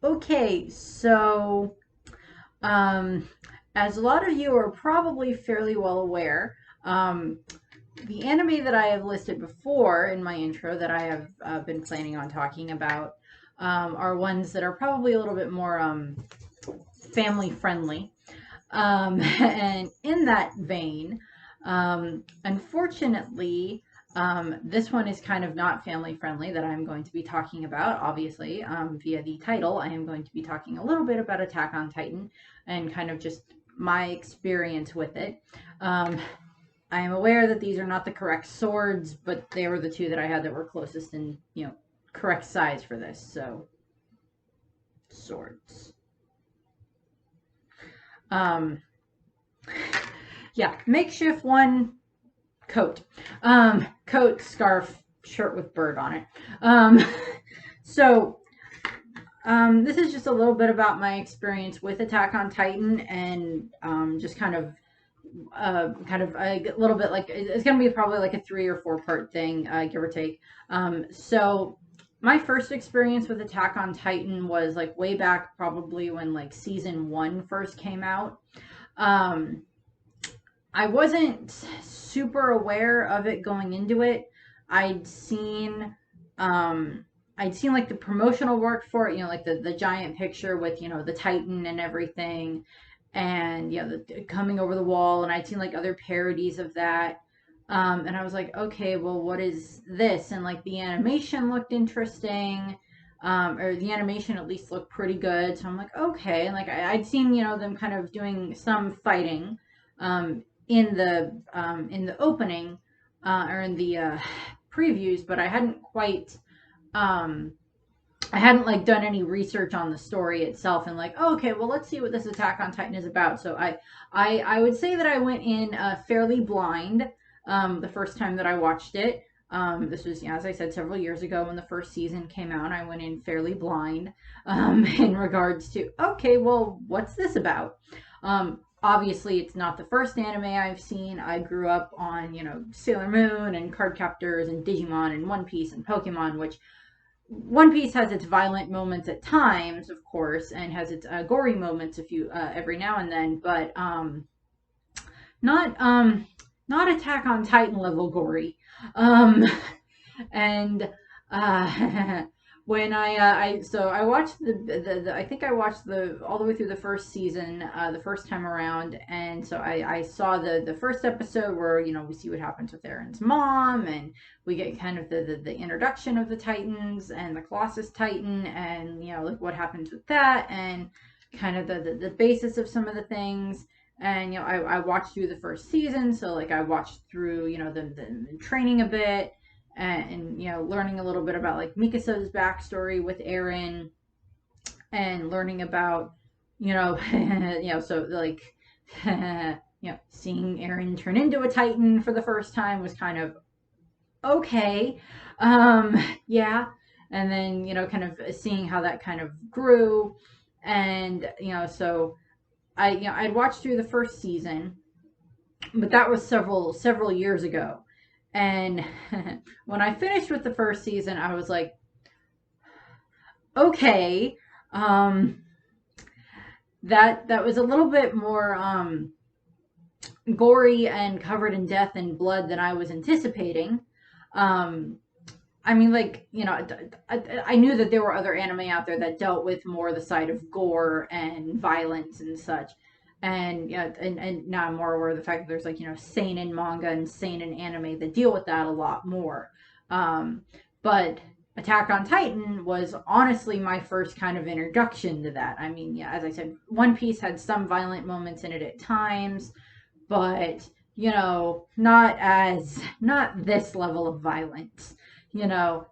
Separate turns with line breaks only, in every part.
Okay, so um, as a lot of you are probably fairly well aware, um, the anime that I have listed before in my intro that I have been planning on talking about are ones that are probably a little bit more family friendly. And in that vein, unfortunately, this one is kind of not family friendly that I'm going to be talking about. Obviously, via the title, I am going to be talking a little bit about Attack on Titan and kind of just my experience with it. I am aware that these are not the correct swords, but they were the two that I had that were closest in, correct size for this. So, swords. Um, yeah, makeshift one coat. Coat, scarf, shirt with bird on it. So this is just a little bit about my experience with Attack on Titan and just kind of a little bit like it's going to be probably like a 3 or 4 part thing, give or take. So my first experience with Attack on Titan was like way back, probably when like season 1 first came out. I wasn't super aware of it going into it. I'd seen like the promotional work for it, like the giant picture with, the Titan and everything, and the coming over the wall, and I'd seen like other parodies of that. And I was like, okay, well, what is this? And like the animation looked interesting. Or the animation at least looked pretty good. So I'm like, okay. And like I'd seen, them kind of doing some fighting. In the opening or in the previews, but I hadn't like done any research on the story itself and like, oh, okay, well, let's see what this Attack on Titan is about. So I would say that I went in fairly blind the first time that I watched it. This was, as I said, several years ago when the first season came out. I went in fairly blind in regards to, okay, well, what's this about? Obviously, it's not the first anime I've seen. I grew up on, Sailor Moon and Cardcaptors and Digimon and One Piece and Pokemon, which One Piece has its violent moments at times, of course, and has its gory moments every now and then, but not not Attack on Titan level gory. Um, and when I watched I think I watched the all the way through the first season the first time around, and so I saw the first episode where we see what happens with Aaron's mom, and we get kind of the introduction of the Titans and the Colossus Titan, and like what happens with that, and kind of the basis of some of the things. And I watched through the first season, so like I watched through the training a bit, and learning a little bit about like Mikasa's backstory with Eren, and learning about so like seeing Eren turn into a Titan for the first time was kind of okay. Yeah. And then kind of seeing how that kind of grew, and so I'd watched through the first season, but that was several years ago. And when I finished with the first season, I was like, okay, um, that was a little bit more gory and covered in death and blood than I was anticipating. Um, I mean, like, I knew that there were other anime out there that dealt with more the side of gore and violence and such. And and now I'm more aware of the fact that there's like, seinen manga and seinen anime that deal with that a lot more. But Attack on Titan was honestly my first kind of introduction to that. I mean, yeah, as I said, One Piece had some violent moments in it at times, but not this level of violence. Not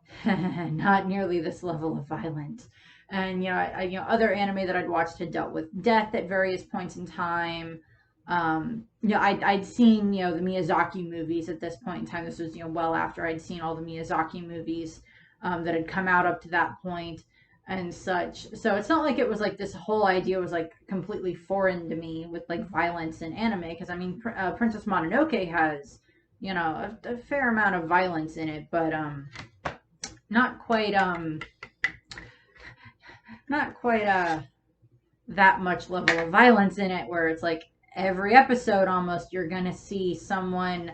nearly this level of violence. And other anime that I'd watched had dealt with death at various points in time. I'd seen the Miyazaki movies at this point in time. This was well after I'd seen all the Miyazaki movies that had come out up to that point and such. So it's not like it was like this whole idea was like completely foreign to me with like violence in anime, because I mean Princess Mononoke has a fair amount of violence in it, but not quite not quite that much level of violence in it, where it's like every episode almost you're gonna see someone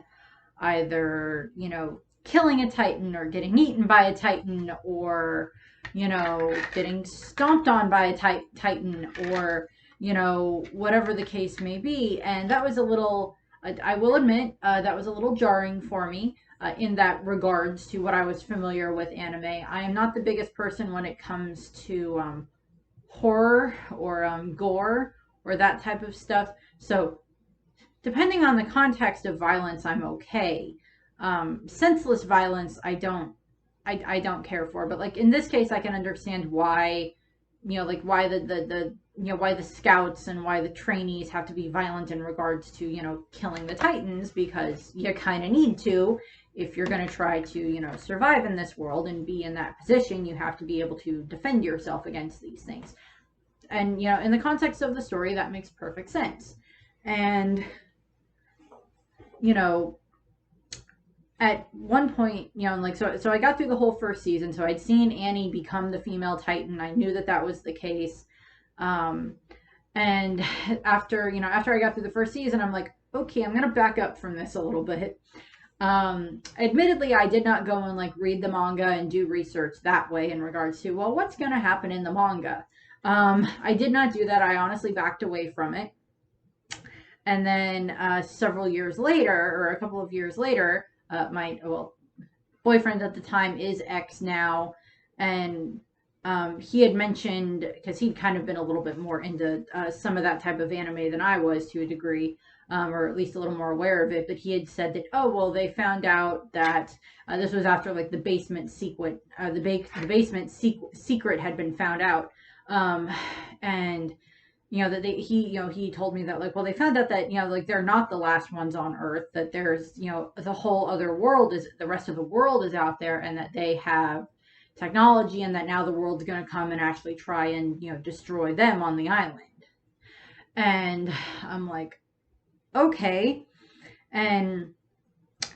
either, killing a titan or getting eaten by a titan, or, getting stomped on by a titan, or, whatever the case may be. And that was a little, I will admit, that was a little jarring for me. In that regards to what I was familiar with anime, I am not the biggest person when it comes to horror or gore or that type of stuff. So depending on the context of violence, I'm okay. Senseless violence, I don't care for. But like in this case, I can understand why, like why why the scouts and why the trainees have to be violent in regards to killing the titans, because you kind of need to if you're going to try to survive in this world and be in that position. You have to be able to defend yourself against these things. And in the context of the story, that makes perfect sense. And you know, at one point, like so I got through the whole first season, so I'd seen Annie become the female Titan. I knew that that was the case. And after I got through the first season, I'm like, okay, I'm gonna back up from this a little bit. Admittedly, I did not go and like read the manga and do research that way in regards to, well, what's gonna happen in the manga. I did not do that. I honestly backed away from it. And then several years later, or a couple of years later, my boyfriend at the time is ex now, and he had mentioned, because he'd kind of been a little bit more into some of that type of anime than I was to a degree, or at least a little more aware of it. But he had said that, oh well, they found out that this was after like the basement secret, secret had been found out, and that he told me that, like, well, they found out that like they're not the last ones on Earth, that there's the whole other world, is the rest of the world is out there, and that they have technology, and that now the world's going to come and actually try and destroy them on the island. And I'm like, okay. And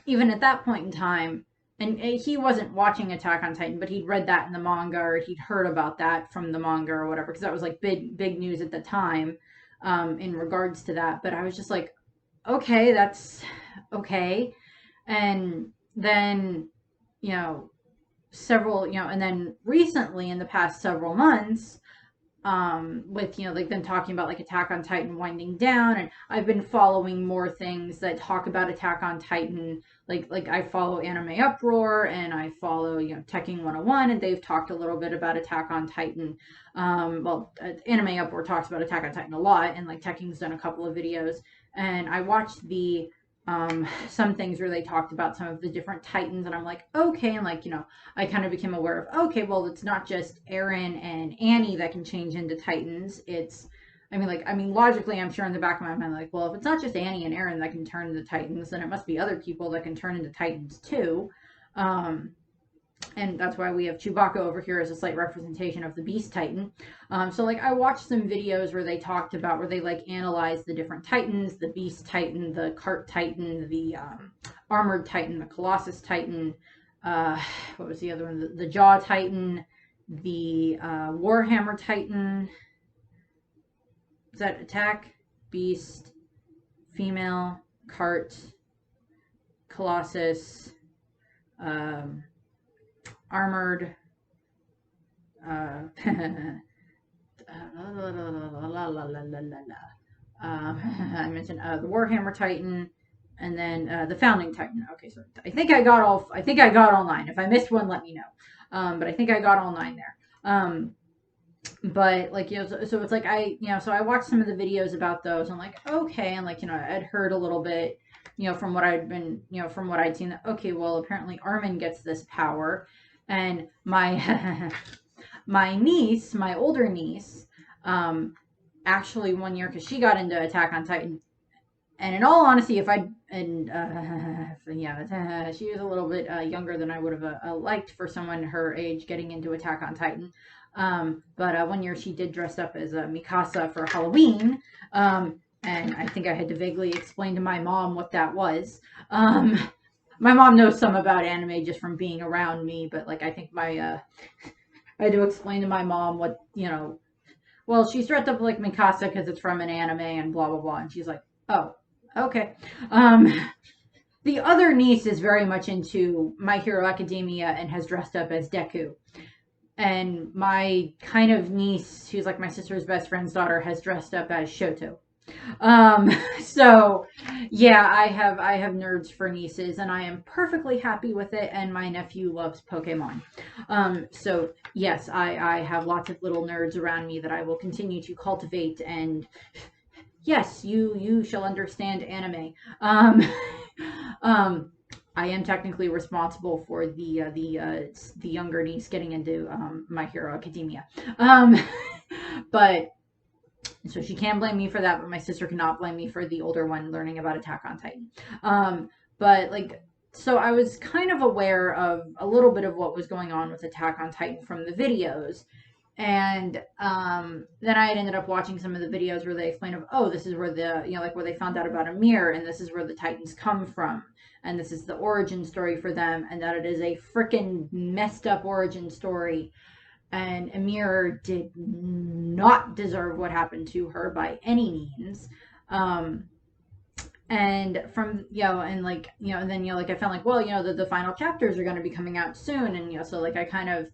even at that point in time, and he wasn't watching Attack on Titan, but he'd read that in the manga, or he'd heard about that from the manga or whatever, because that was like big news at the time, in regards to that. But I was just like, okay, that's okay. And then and then recently, in the past several months, with like them talking about like Attack on Titan winding down, and I've been following more things that talk about Attack on Titan. Like I follow Anime Uproar, and I follow Teching 101, and they've talked a little bit about Attack on Titan. Anime Uproar talks about Attack on Titan a lot, and like Teching's done a couple of videos, and I watched the some things where they talked about some of the different titans, and I'm like, okay. And like I kind of became aware of, okay, well, it's not just Eren and Annie that can change into titans. It's logically, I'm sure in the back of my mind, like, well, if it's not just Annie and Eren that can turn into titans, then it must be other people that can turn into titans too. And that's why we have Chewbacca over here as a slight representation of the Beast Titan. So like I watched some videos where they talked about, where they like analyzed the different Titans, the Beast Titan, the Cart Titan, the Armored Titan, the Colossus Titan, what was the other one? The Jaw Titan, the Warhammer Titan. Is that Attack, Beast, Female, Cart, Colossus, Armored, I mentioned the Warhammer Titan, and then the Founding Titan. Okay, so I think I got all 9. If I missed one, let me know. But I think I got all 9 there. But like so it's like so I watched some of the videos about those. I'm like, okay, and like I'd heard a little bit from what I'd been from what I'd seen, that okay, well, apparently Armin gets this power. And my my older niece, actually one year, because she got into Attack on Titan, and in all honesty, if I and she was a little bit younger than I would have liked for someone her age getting into Attack on Titan. But one year she did dress up as Mikasa for Halloween, and I think I had to vaguely explain to my mom what that was. My mom knows some about anime just from being around me, but like I think my I had to explain to my mom what, well, she's dressed up like Mikasa because it's from an anime and blah, blah, blah. And she's like, oh, okay. Um, the other niece is very much into My Hero Academia and has dressed up as Deku. And my kind of niece, who's like my sister's best friend's daughter, has dressed up as Shoto. Um, so yeah, I have nerds for nieces, and I am perfectly happy with it. And my nephew loves Pokemon. So yes, I have lots of little nerds around me that I will continue to cultivate. And yes, you shall understand anime. Um, I am technically responsible for the younger niece getting into My Hero Academia. Um, but so she can blame me for that, but my sister cannot blame me for the older one learning about Attack on Titan. But like, so I was kind of aware of a little bit of what was going on with Attack on Titan from the videos. And then I had ended up watching some of the videos where they explain of, oh, this is where like where they found out about Amir, and this is where the Titans come from, and this is the origin story for them, and that it is a freaking messed up origin story, and Amir did not deserve what happened to her by any means. Um, and from and like and then like I felt like, well, the final chapters are going to be coming out soon, and so like I kind of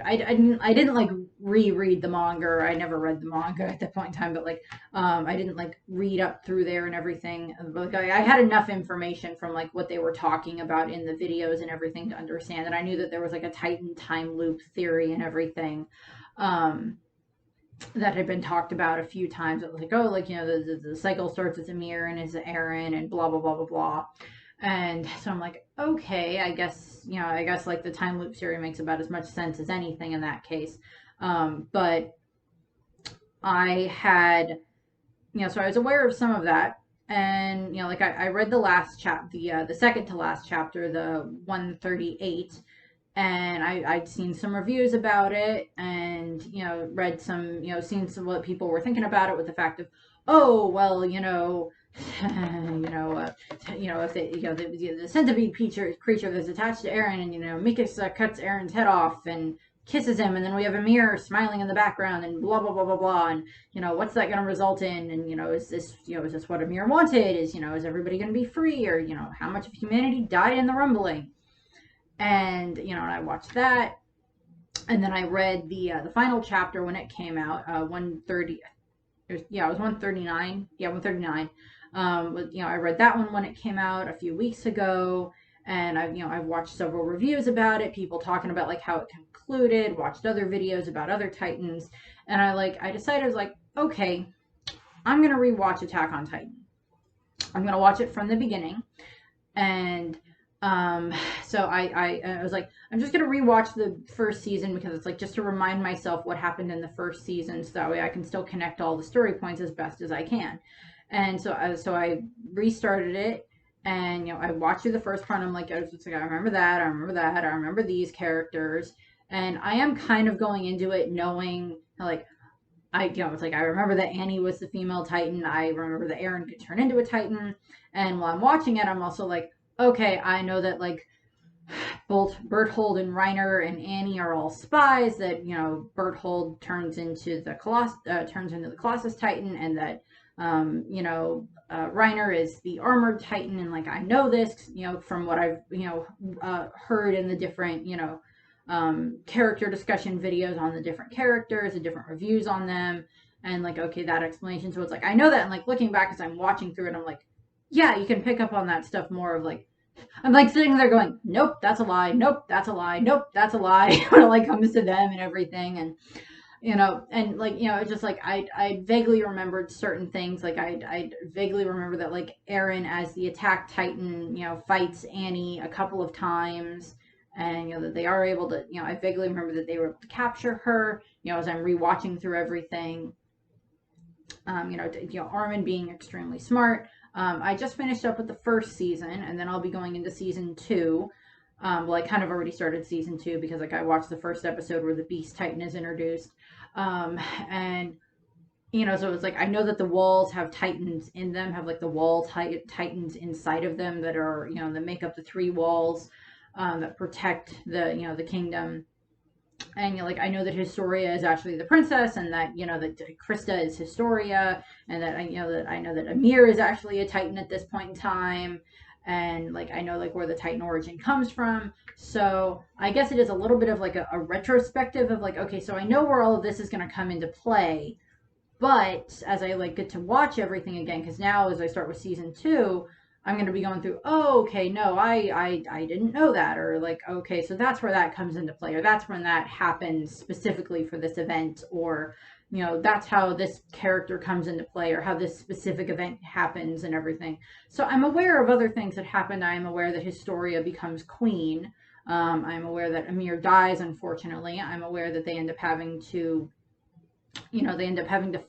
I didn't like reread the manga, or I never read the manga at that point in time, but like I didn't like read up through there and everything. Like I had enough information from like what they were talking about in the videos and everything to understand that I knew that there was like a Titan time loop theory and everything. That had been talked about a few times. It was like, oh, like, the cycle starts as Amir and as Eren and blah, blah, blah, blah, blah. And so I'm like, okay, I guess like the time loop theory makes about as much sense as anything in that case. But I had, so I was aware of some of that. And, like I read the last the second to last chapter, the 138, and I'd seen some reviews about it, and read some, seen some what people were thinking about it, with the fact of, oh well, if they, the centipede creature that's attached to Eren, and Mikasa cuts Eren's head off and kisses him, and then we have Amir smiling in the background, and blah blah blah blah blah, and what's that going to result in, and is this what Amir wanted, is everybody going to be free, or how much of humanity died in the rumbling. And and I watched that, and then I read the final chapter when it came out, 130. It was 139. Yeah, 139. I read that one when it came out a few weeks ago, and I've watched several reviews about it, people talking about like how it concluded, watched other videos about other Titans, and I decided, I was like, okay, I'm gonna rewatch Attack on Titan. I'm gonna watch it from the beginning, and so I was like, I'm just gonna rewatch the first season, because it's like just to remind myself what happened in the first season, so that way I can still connect all the story points as best as I can. And so I restarted it, and I watched through the first part. And I'm like, I was just like, I remember that, I remember that, I remember these characters, and I am kind of going into it knowing, like, it's like I remember that Annie was the female Titan. I remember that Eren could turn into a Titan. And while I'm watching it, I'm also like, okay, I know that like both Berthold and Reiner and Annie are all spies. That Berthold turns into the Colossus Titan, and that Reiner is the armored Titan. And like I know this, from what I've heard in the different character discussion videos on the different characters, the different reviews on them, and like, okay, that explanation. So it's like I know that, and like looking back as I'm watching through it, I'm like, yeah, you can pick up on that stuff more of like, I'm like sitting there going, nope, that's a lie, nope, that's a lie, nope, that's a lie, when it like comes to them and everything. And and like it's just like I vaguely remembered certain things. Like I vaguely remember that like Eren as the attack Titan fights Annie a couple of times, and that they are able to, I vaguely remember that they were able to capture her, as I'm rewatching through everything. Armin being extremely smart. I just finished up with the first season, and then I'll be going into season 2. Well, I kind of already started season 2, because like I watched the first episode where the Beast Titan is introduced. And so it's like I know that the walls have Titans in them, have like the wall Titans inside of them that are, that make up the 3 walls that protect the, the kingdom. And like I know that Historia is actually the princess, and that that Krista is Historia, and that I know that Amir is actually a Titan at this point in time, and like I know like where the Titan origin comes from. So I guess it is a little bit of like a retrospective of like, okay, so I know where all of this is going to come into play, but as I like get to watch everything again, because now as I start with season two, I'm going to be going through, oh, okay, no, I didn't know that, or like, okay, so that's where that comes into play, or that's when that happens specifically for this event, or that's how this character comes into play, or how this specific event happens and everything. So I'm aware of other things that happened. I am aware that Historia becomes queen. I'm aware that Amir dies, unfortunately. I'm aware that they end up having to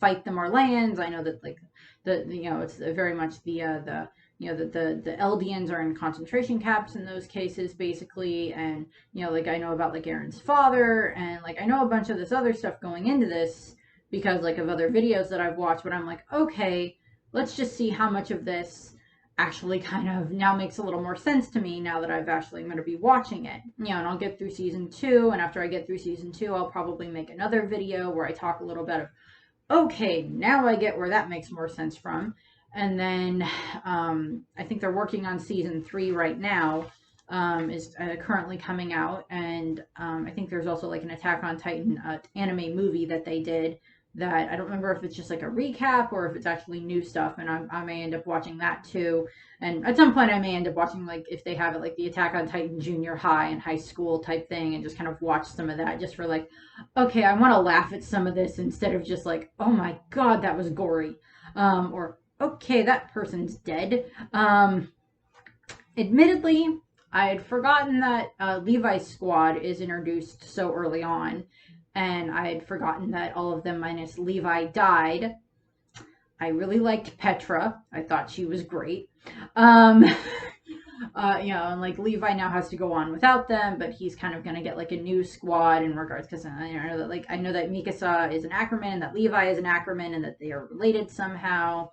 fight the Marleyans. I know that like it's very much the the Eldians are in concentration camps in those cases basically, and like I know about like Aaron's father, and like I know a bunch of this other stuff going into this because like of other videos that I've watched, but I'm like, okay, let's just see how much of this actually kind of now makes a little more sense to me now that I've actually going to be watching it. And I'll get through season two, and after I get through season two, I'll probably make another video where I talk a little bit of, okay, now I get where that makes more sense from. And then I think they're working on season three right now, is currently coming out. And I think there's also like an Attack on Titan anime movie that they did that I don't remember if it's just like a recap or if it's actually new stuff. And I may end up watching that too. And at some point I may end up watching like if they have it like the Attack on Titan junior high and high school type thing, and just kind of watch some of that just for like, okay, I want to laugh at some of this instead of just like, oh my God, that was gory. Or, okay, that person's dead. Admittedly, I had forgotten that Levi's squad is introduced so early on, and I had forgotten that all of them minus Levi died. I really liked Petra. I thought she was great. Um, and like Levi now has to go on without them, but he's kind of gonna get like a new squad in regards because I know that Mikasa is an Ackerman, and that Levi is an Ackerman, and that they are related somehow.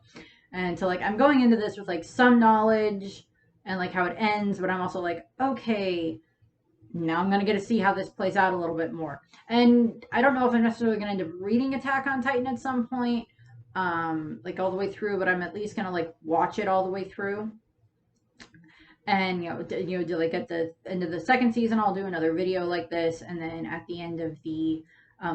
And so like I'm going into this with like some knowledge and like how it ends, but I'm also like, okay, now I'm gonna get to see how this plays out a little bit more. And I don't know if I'm necessarily gonna end up reading Attack on Titan at some point, like all the way through, but I'm at least gonna like watch it all the way through. And do like at the end of the second season, I'll do another video like this, and then at the end of the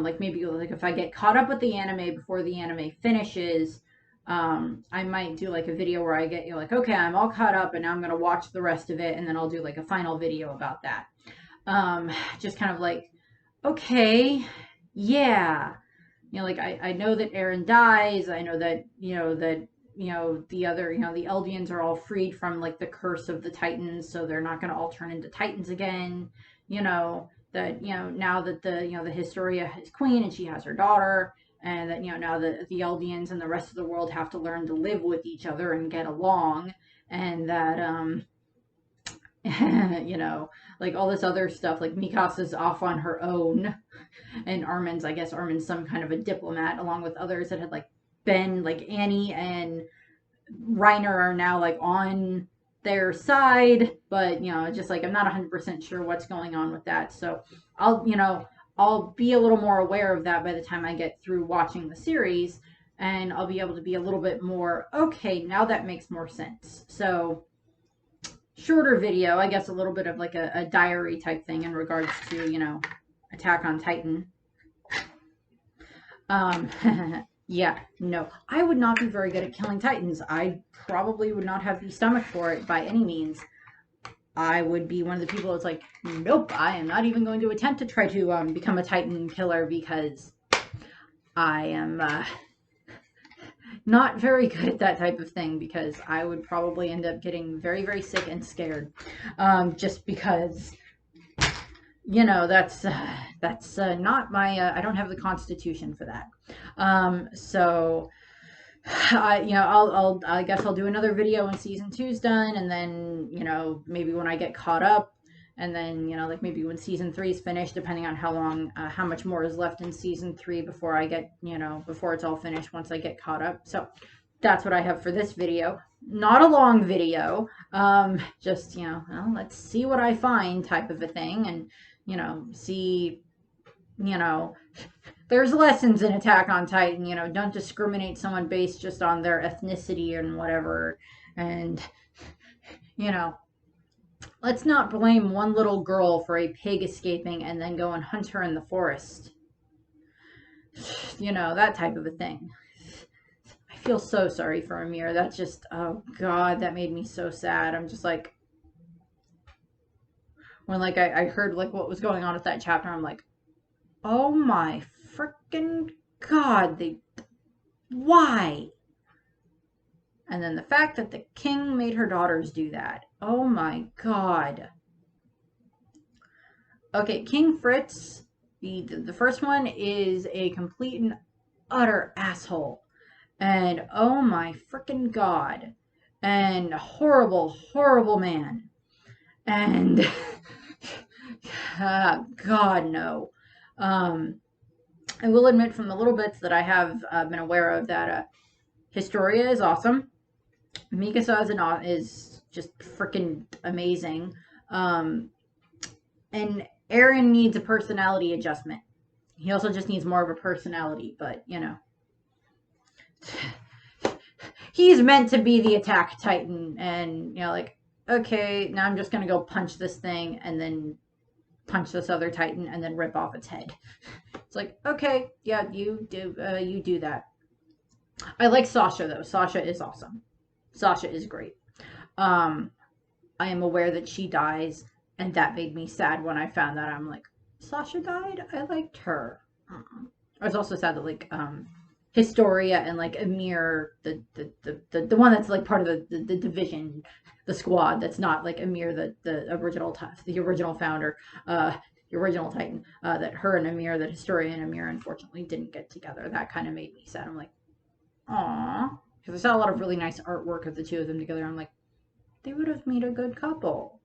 like maybe like if I get caught up with the anime before the anime finishes, I might do like a video where I get like, okay, I'm all caught up and now I'm gonna watch the rest of it, and then I'll do like a final video about that. Just kind of like, okay, yeah, like I know that Aaron dies. I know that the other the Eldians are all freed from like the curse of the Titans, so they're not going to all turn into Titans again. That now that the Historia is queen and she has her daughter, and that now the Eldians and the rest of the world have to learn to live with each other and get along, and that like all this other stuff, like Mikasa's off on her own, and I guess Armin's some kind of a diplomat, along with others that had like been like Annie and Reiner are now like on their side, but just like I'm not 100% sure what's going on with that. So I'll be a little more aware of that by the time I get through watching the series, and I'll be able to be a little bit more, okay, now that makes more sense. So shorter video, I guess a little bit of like a diary type thing in regards to, Attack on Titan. Yeah, no, I would not be very good at killing Titans. I probably would not have the stomach for it by any means. I would be one of the people that's like, nope, I am not even going to attempt to try to become a Titan killer because I am not very good at that type of thing, because I would probably end up getting very, very sick and scared. Just because, that's not my, I don't have the constitution for that. So I guess I'll do another video when season 2's done, and then, maybe when I get caught up, and then, like maybe when season 3 is finished, depending on how long, how much more is left in season 3 before I get, before it's all finished, once I get caught up. So that's what I have for this video. Not a long video, just, well, let's see what I find type of a thing, and, see you know, there's lessons in Attack on Titan. You know, don't discriminate someone based just on their ethnicity and whatever. And, you know, let's not blame one little girl for a pig escaping and then go and hunt her in the forest. You know, that type of a thing. I feel so sorry for Amir. That's just, oh God, that made me so sad. I'm just like, when like I heard like what was going on with that chapter, I'm like, oh my freaking God, why? And then the fact that the king made her daughters do that. Oh my God. Okay, King Fritz, the first one is a complete and utter asshole. And oh my freaking God. And horrible, horrible man. And God, no. I will admit from the little bits that I have been aware of that Historia is awesome. Mikasa is just freaking amazing. And Aaron needs a personality adjustment. He also just needs more of a personality, but you know. He's meant to be the attack titan, and you know, like, okay, now I'm just gonna go punch this thing and then punch this other titan and then rip off its head. It's like, okay, yeah, you do that. I like Sasha though. Sasha is awesome. Sasha is great. I am aware that she dies, and that made me sad when I found that. I'm like, Sasha died? I liked her. I was also sad that like Historia and like Amir, the one that's like part of the division, the squad that's not like Amir, the original founder, the original Titan, that her and Amir, that Historia and Amir unfortunately didn't get together. That kind of made me sad. I'm like, aw. Because I saw a lot of really nice artwork of the two of them together. I'm like, they would have made a good couple.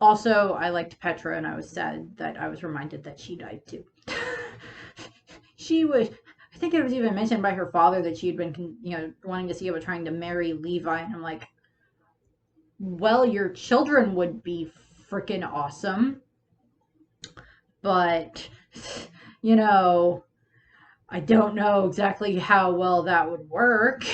Also, I liked Petra, and I was sad that I was reminded that she died too. She was, I think it was even mentioned by her father that she had been, you know, wanting to see about trying to marry Levi. And I'm like, well, your children would be freaking awesome. But, you know, I don't know exactly how well that would work.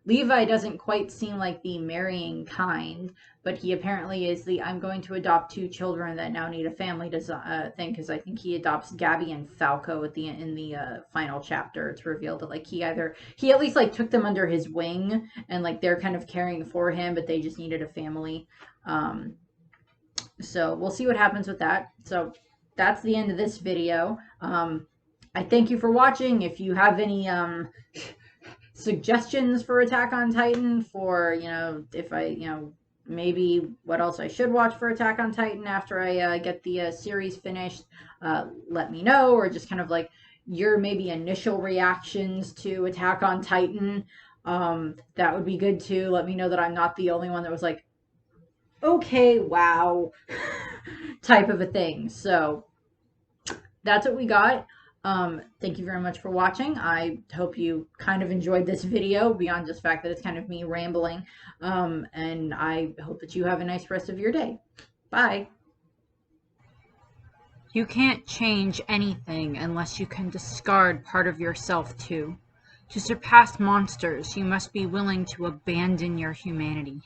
Levi doesn't quite seem like the marrying kind, but he apparently is the I'm going to adopt two children that now need a family thing, because I think he adopts Gabby and Falco in the final chapter. It's revealed that like he at least like took them under his wing, and like they're kind of caring for him, but they just needed a family. So we'll see what happens with that. So that's the end of this video. I thank you for watching. If you have any suggestions for Attack on Titan, for, you know, if I, you know, maybe what else I should watch for Attack on Titan after I get the series finished, let me know, or just kind of like your maybe initial reactions to Attack on Titan. That would be good too. Let me know that I'm not the only one that was like, okay, wow, type of a thing. So that's what we got. Thank you very much for watching. I hope you kind of enjoyed this video beyond just the fact that it's kind of me rambling. And I hope that you have a nice rest of your day. Bye. You can't change anything unless you can discard part of yourself too. To surpass monsters, you must be willing to abandon your humanity.